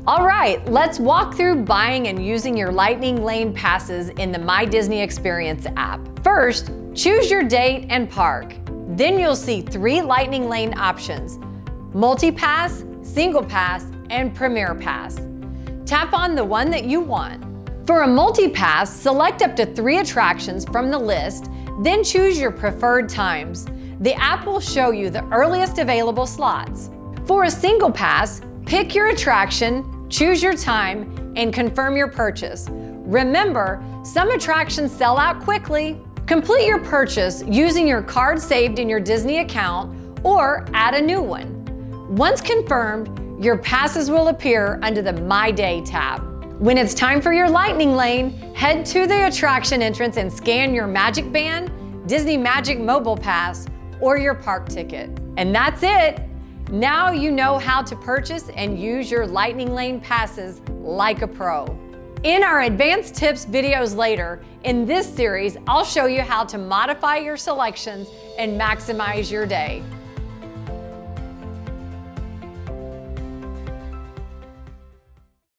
All right, let's walk through buying and using your Lightning Lane passes in the My Disney Experience app. First, choose your date and park. Then you'll see 3 Lightning Lane options: Multi-Pass, Single Pass, and Premier Pass. Tap on the one that you want. For a multi-pass, select up to 3 attractions from the list, then choose your preferred times. The app will show you the earliest available slots. For a single pass, pick your attraction, choose your time, and confirm your purchase. Remember, some attractions sell out quickly. Complete your purchase using your card saved in your Disney account or add a new one. Once confirmed, your passes will appear under the My Day tab. When it's time for your Lightning Lane, head to the attraction entrance and scan your Magic Band, Disney Magic Mobile Pass, or your park ticket. And that's it! Now you know how to purchase and use your Lightning Lane passes like a pro. In our advanced tips videos later, in this series, I'll show you how to modify your selections and maximize your day.